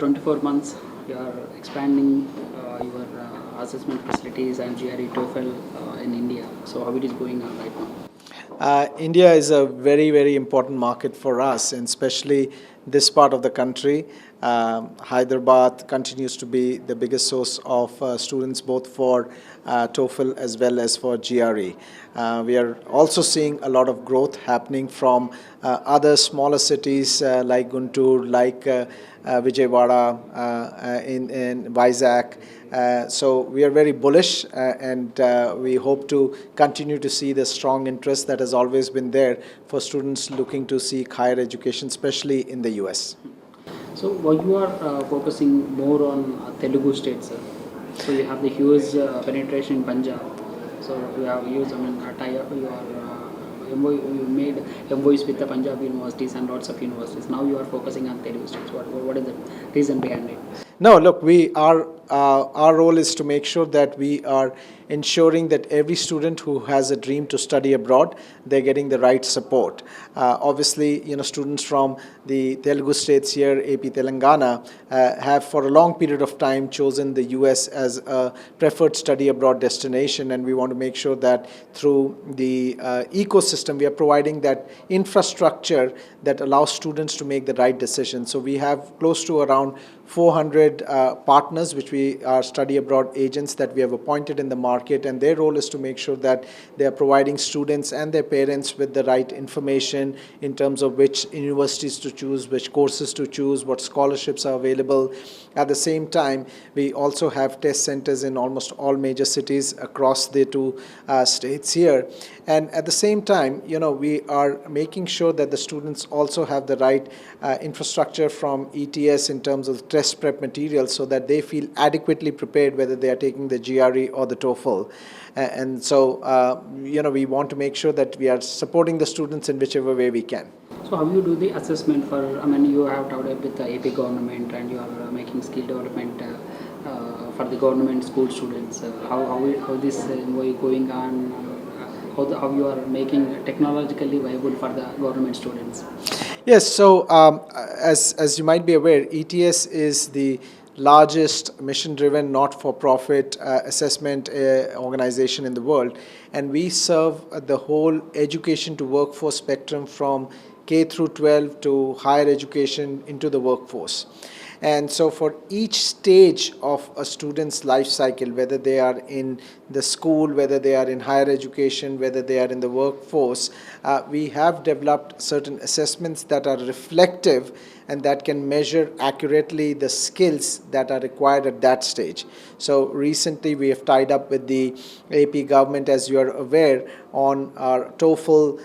24 months, you are expanding your assessment facilities and GRE TOEFL in India. So how it is going on right now? India is a very, very important market for us, and especially this part of the country. Hyderabad continues to be the biggest source of students both for TOEFL as well as for GRE. We are also seeing a lot of growth happening from other smaller cities like Guntur, like Vijayawada, in Vizag. So we are very bullish and we hope to continue to see the strong interest that has always been there for students looking to seek higher education, especially in the US. So you are focusing more on Telugu states. So you have the huge penetration in Punjab. So you have used, tie-up your you made MOUs with the Punjab universities and lots of universities. Now you are focusing on Telugu states. What is the reason behind it? No, look, our role is to make sure that we are ensuring that every student who has a dream to study abroad, they're getting the right support. Obviously, students from the Telugu states here, AP Telangana, have for a long period of time chosen the US as a preferred study abroad destination, and we want to make sure that through the ecosystem, we are providing that infrastructure that allows students to make the right decision. So we have close to around 400 partners, which we are study abroad agents that we have appointed in the market, and their role is to make sure that they are providing students and their parents with the right information in terms of which universities to choose, which courses to choose, what scholarships are available. At the same time, we also have test centers in almost all major cities across the two states here. And at the same time, we are making sure that the students also have the right infrastructure from ETS in terms of test prep materials so that they feel adequately prepared whether they are taking the GRE or the TOEFL. And so, we want to make sure that we are supporting the students in whichever way we can. So how you do the assessment for, you have tied up with the AP government and you are making skill development for the government school students. How this going on? How you are making technologically viable for the government students? Yes, so as you might be aware, ETS is the largest mission-driven, not-for-profit assessment organization in the world, and we serve the whole education to workforce spectrum from K through 12 to higher education into the workforce. And so for each stage of a student's life cycle, whether they are in the school, whether they are in higher education, whether they are in the workforce, we have developed certain assessments that are reflective and that can measure accurately the skills that are required at that stage. So recently we have tied up with the AP government, as you are aware, on our TOEFL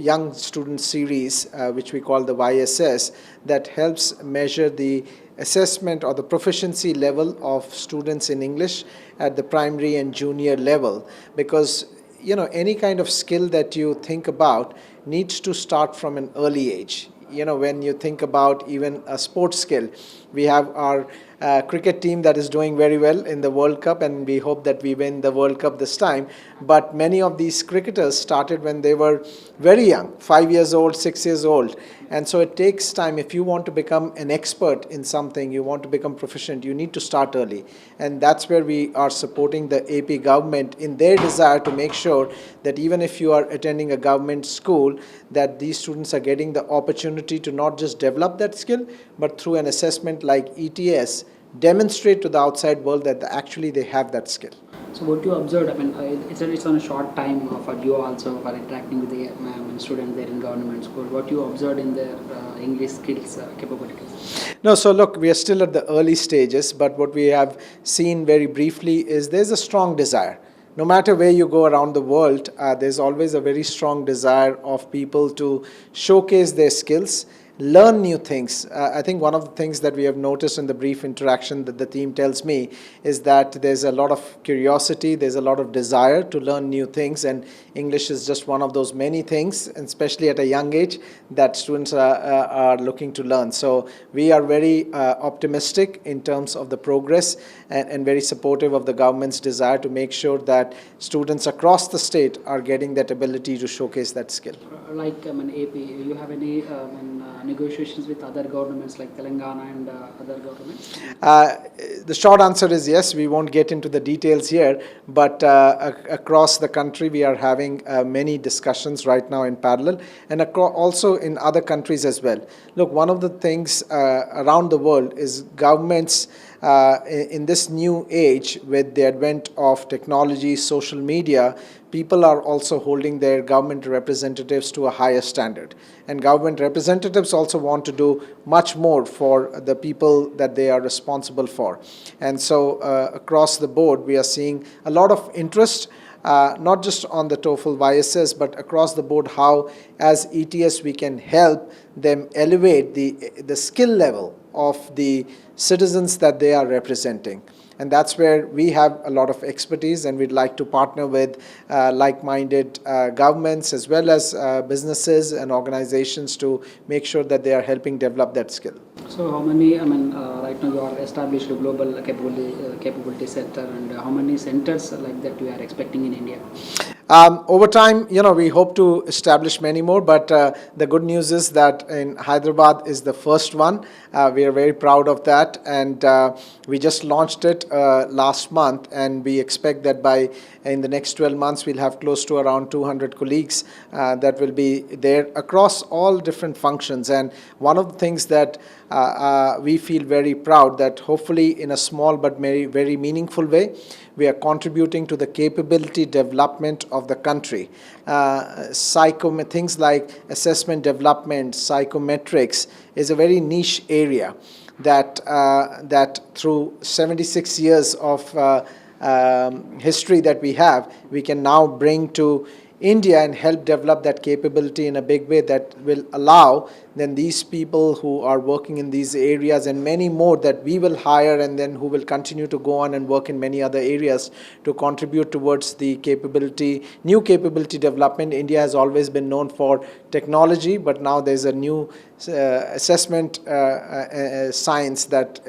Young Student Series, which we call the YSS, that helps measure the assessment or the proficiency level of students in English at the primary and junior level, because any kind of skill that you think about needs to start from an early age. When you think about even a sports skill, we have our cricket team that is doing very well in the World Cup, and we hope that we win the World Cup this time. But many of these cricketers started when they were very young, 5 years old, 6 years old. And so it takes time. If you want to become an expert in something, you want to become proficient, you need to start early. And that's where we are supporting the AP government in their desire to make sure that even if you are attending a government school, that these students are getting the opportunity to not just develop that skill, but through an assessment like ETS, demonstrate to the outside world that actually they have that skill. So what you observed, it's on a short time for you also for interacting with the students there in government school. What you observed in their English skills capabilities? No, so look, we are still at the early stages, but what we have seen very briefly is there's a strong desire. No matter where you go around the world, there's always a very strong desire of people to showcase their skills, learn new things. I think one of the things that we have noticed in the brief interaction that the team tells me is that there's a lot of curiosity, there's a lot of desire to learn new things, and English is just one of those many things, and especially at a young age, that students are looking to learn. So we are very optimistic in terms of the progress and very supportive of the government's desire to make sure that students across the state are getting that ability to showcase that skill. Like AP, you have any negotiations with other governments like Telangana and other governments? The short answer is yes. We won't get into the details here, but across the country, we are having many discussions right now in parallel, and also in other countries as well. Look, one of the things around the world is governments in this new age with the advent of technology, social media, people are also holding their government representatives to a higher standard. And government representatives also want to do much more for the people that they are responsible for. And so across the board, we are seeing a lot of interest, not just on the TOEFL YSS, but across the board, how as ETS we can help them elevate the skill level of the citizens that they are representing. And that's where we have a lot of expertise, and we'd like to partner with like-minded governments as well as businesses and organizations to make sure that they are helping develop that skill. So how many, right now you are established a global capability center, and how many centers like that you are expecting in India? Over time, we hope to establish many more, but the good news is that in Hyderabad is the first one. We are very proud of that, and we just launched it last month, and we expect that in the next 12 months, we'll have close to around 200 colleagues that will be there across all different functions. And one of the things that we feel very proud that hopefully in a small but very, very meaningful way, we are contributing to the capability development of the country. Things like assessment development, psychometrics is a very niche area that through 76 years of history that we have, we can now bring to India and help develop that capability in a big way that will allow then these people who are working in these areas and many more that we will hire and then who will continue to go on and work in many other areas to contribute towards the new capability development. India has always been known for technology, but now there's a new assessment science that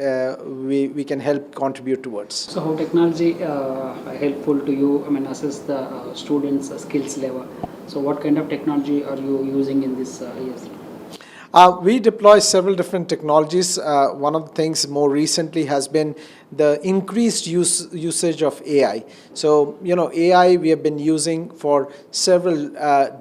we can help contribute towards. So how technology helpful to you, assess the students' skills level? So what kind of technology are you using in this years? We deploy several different technologies. One of the things more recently has been the increased usage of AI. So, AI we have been using for several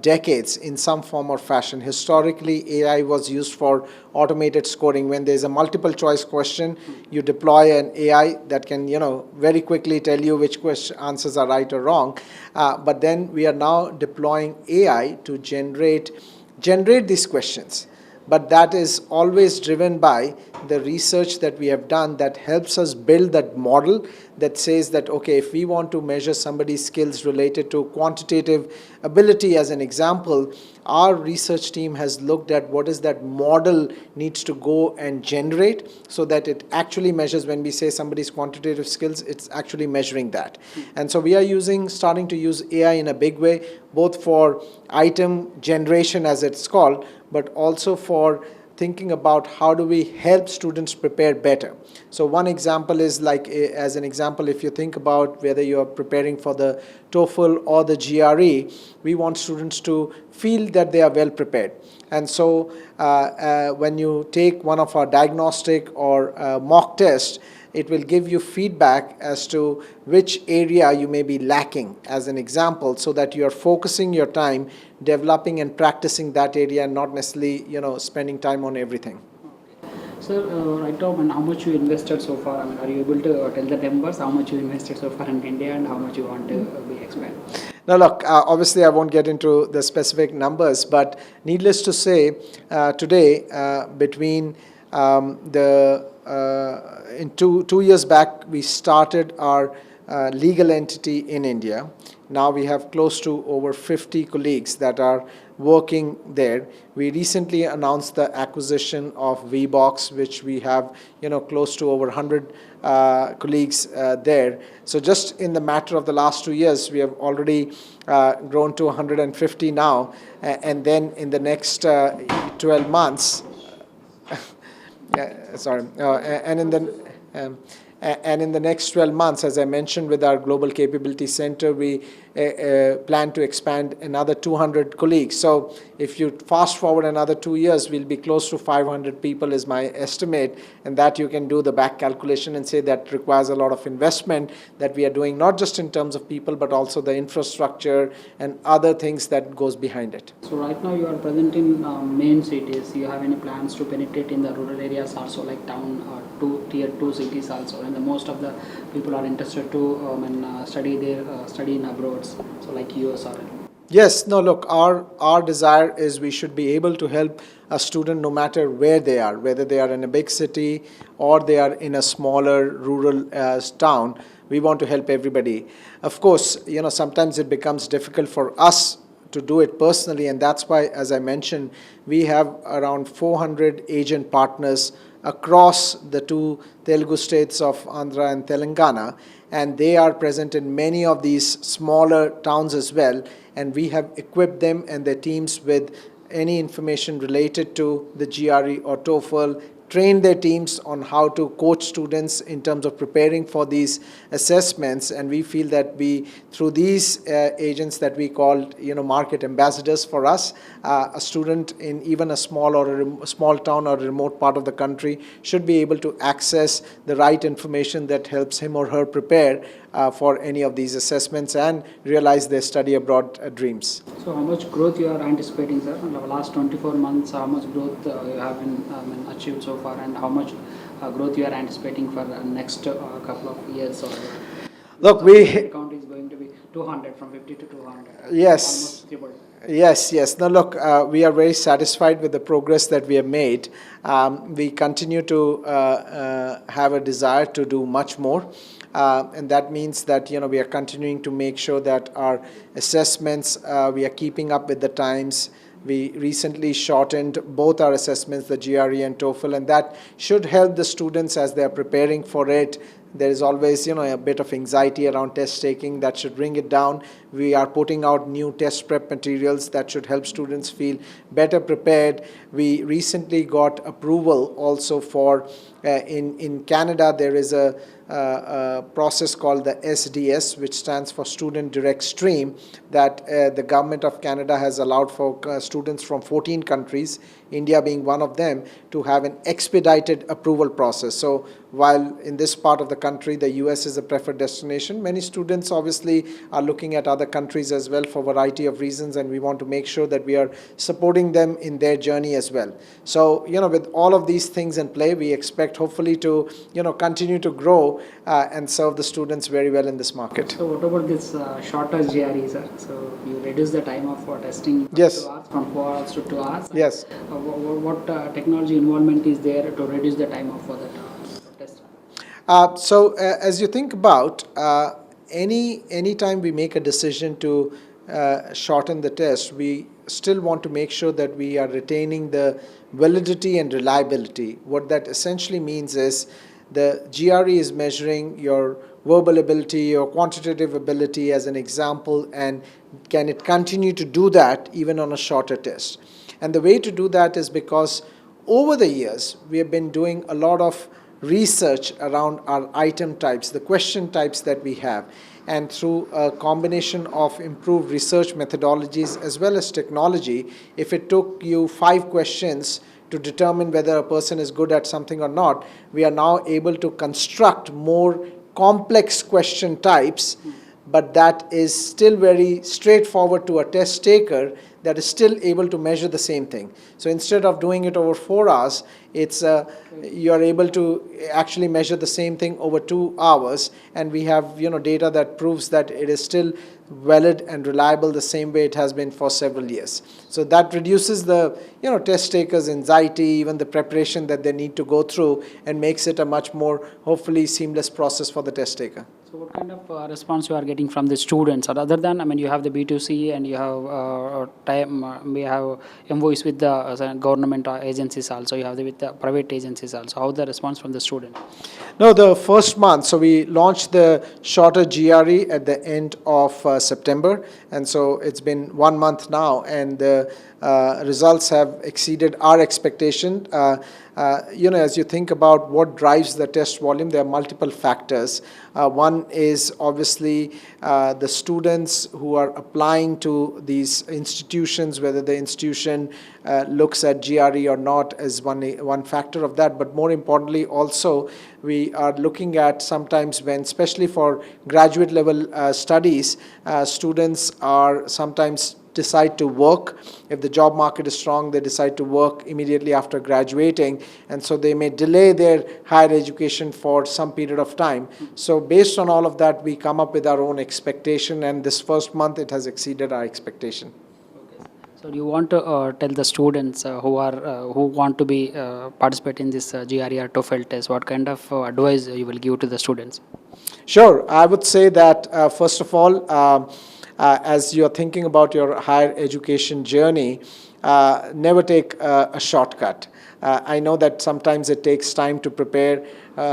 decades in some form or fashion. Historically, AI was used for automated scoring. When there's a multiple choice question, you deploy an AI that can, very quickly tell you which answers are right or wrong. But then we are now deploying AI to generate these questions. But that is always driven by the research that we have done that helps us build that model that says that, okay, if we want to measure somebody's skills related to quantitative ability as an example, our research team has looked at what is that model needs to go and generate so that it actually measures. When we say somebody's quantitative skills, it's actually measuring that. And so we are starting to use AI in a big way, both for item generation as it's called, but also for thinking about how do we help students prepare better. So one example is as an example, if you think about whether you're preparing for the TOEFL or the GRE, we want students to feel that they are well prepared. And so when you take one of our diagnostic or mock tests, it will give you feedback as to which area you may be lacking, as an example, so that you are focusing your time developing and practicing that area and not necessarily, spending time on everything. Sir, right now, how much you invested so far? Are you able to tell the numbers, how much you invested so far in India and how much you want to be expand? Now, look, obviously I won't get into the specific numbers, but needless to say, today, between in two years back, we started our legal entity in India. Now we have close to over 50 colleagues that are working there. We recently announced the acquisition of VBox, which we have, close to over 100 colleagues there. So just in the matter of the last 2 years, we have already grown to 150 now, and then in the next 12 months, And in the next 12 months, as I mentioned, with our Global Capability Center, we plan to expand another 200 colleagues. So if you fast forward another 2 years, we'll be close to 500 people is my estimate, and that you can do the back calculation and say that requires a lot of investment that we are doing, not just in terms of people, but also the infrastructure and other things that goes behind it. So right now you are present in main cities. You have any plans to penetrate in the rural areas also, like town or tier 2 cities also? And most of the people are interested to study there, study in abroad, so like US or. Yes, no, look, our desire is we should be able to help a student no matter where they are, whether they are in a big city or they are in a smaller rural town. We want to help everybody. Of course, sometimes it becomes difficult for us to do it personally, and that's why, as I mentioned, we have around 400 agent partners across the two Telugu states of Andhra and Telangana, and they are present in many of these smaller towns as well, and we have equipped them and their teams with any information related to the GRE or TOEFL, train their teams on how to coach students in terms of preparing for these assessments, and we feel that through these agents that we called market ambassadors for us, a student in even a small town or a remote part of the country should be able to access the right information that helps him or her prepare for any of these assessments and realize their study abroad dreams. So how much growth you are anticipating, sir? In the last 24 months, how much growth you have been achieved so far, and how much growth you are anticipating for the next couple of years? Or Look, the count is going to be 200, from 50 to 200. Yes. Almost tripled. Yes. Now, look, we are very satisfied with the progress that we have made. We continue to have a desire to do much more. And that means that we are continuing to make sure that our assessments, we are keeping up with the times. We recently shortened both our assessments, the GRE and TOEFL, and that should help the students as they are preparing for it. There is always a bit of anxiety around test taking. That should bring it down. We are putting out new test prep materials that should help students feel better prepared. We recently got approval also for in Canada. There is a process called the SDS, which stands for Student Direct Stream, that the government of Canada has allowed for students from 14 countries, India being one of them, to have an expedited approval process. So while in this part of the country the US is a preferred destination, many students obviously are looking at other countries as well for a variety of reasons, and we want to make sure that we are supporting them in their journey as well. So with all of these things in play, we expect hopefully to continue to grow and serve the students very well in this market. So what about this shorter GRE, sir? So you reduce the time of testing from Yes. 2 hours, from 4 hours to 2 hours. Yes. What technology involvement is there to reduce the time of for that test? So as you think about any time we make a decision to shorten the test, we still want to make sure that we are retaining the validity and reliability. What that essentially means is the GRE is measuring your verbal ability, your quantitative ability as an example, and can it continue to do that even on a shorter test? And the way to do that is because over the years we have been doing a lot of research around our item types, the question types that we have, and through a combination of improved research methodologies as well as technology, if it took you 5 questions to determine whether a person is good at something or not, we are now able to construct more complex question types, but that is still very straightforward to a test taker that is still able to measure the same thing. So instead of doing it over 4 hours, it's you are able to actually measure the same thing over 2 hours, and we have data that proves that it is still valid and reliable the same way it has been for several years. So that reduces the test takers' anxiety, even the preparation that they need to go through, and makes it a much more hopefully seamless process for the test taker. So what kind of response you are getting from the students? Or other than, you have the B2C and you have we have MOUs with the government agencies also. You have with the private agencies also. How the response from the student? No, the first month. So we launched the shorter GRE at the end of September, and so it's been 1 month now, and the results have exceeded our expectation. As you think about what drives the test volume, there are multiple factors. One is obviously the students who are applying to these institutions, whether the institution looks at GRE or not, is one factor of that. But more importantly, also we are looking at sometimes when, especially for graduate level studies, students are sometimes decide to work. If the job market is strong, they decide to work immediately after graduating, and so they may delay their higher education for some period of time. So based on all of that, we come up with our own expectation, and this first month it has exceeded our expectation. So do you want to tell the students who want to be participate in this GRE or TOEFL test, what kind of advice you will give to the students? Sure. I would say that first of all, as you're thinking about your higher education journey, never take a shortcut. I know that sometimes it takes time to prepare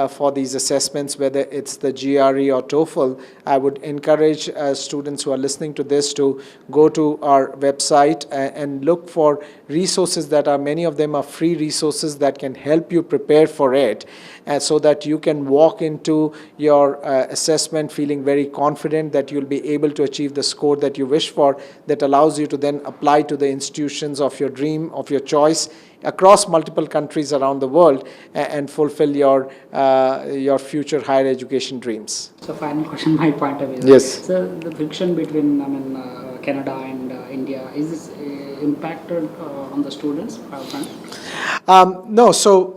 for these assessments, whether it's the GRE or TOEFL. I would encourage students who are listening to this to go to our website and look for resources that are, many of them are free resources that can help you prepare for it, so that you can walk into your assessment feeling very confident that you'll be able to achieve the score that you wish for, that allows you to then apply to the institutions of your dream, of your choice, across multiple countries around the world, and fulfill your future higher education dreams. So final question, my point of view. Yes. So the friction between Canada and India, is this impacted on the students front? No, so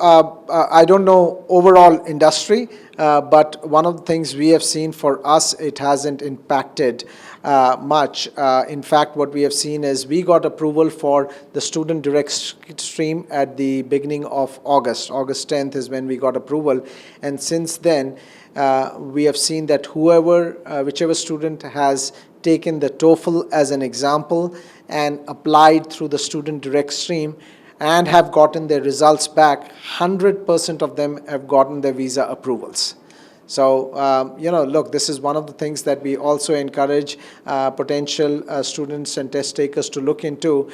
I don't know overall industry, but one of the things we have seen for us, it hasn't impacted much. In fact, what we have seen is we got approval for the student direct stream at the beginning of August. August 10th is when we got approval, and since then we have seen that whichever student has taken the TOEFL as an example and applied through the student direct stream and have gotten their results back, 100% of them have gotten their visa approvals. So, look, this is one of the things that we also encourage potential students and test takers to look into,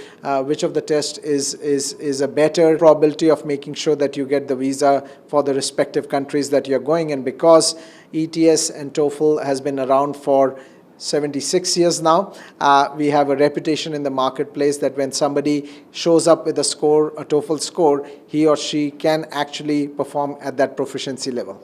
which of the test is a better probability of making sure that you get the visa for the respective countries that you're going. And because ETS and TOEFL has been around for 76 years now, we have a reputation in the marketplace that when somebody shows up with a score, a TOEFL score, he or she can actually perform at that proficiency level.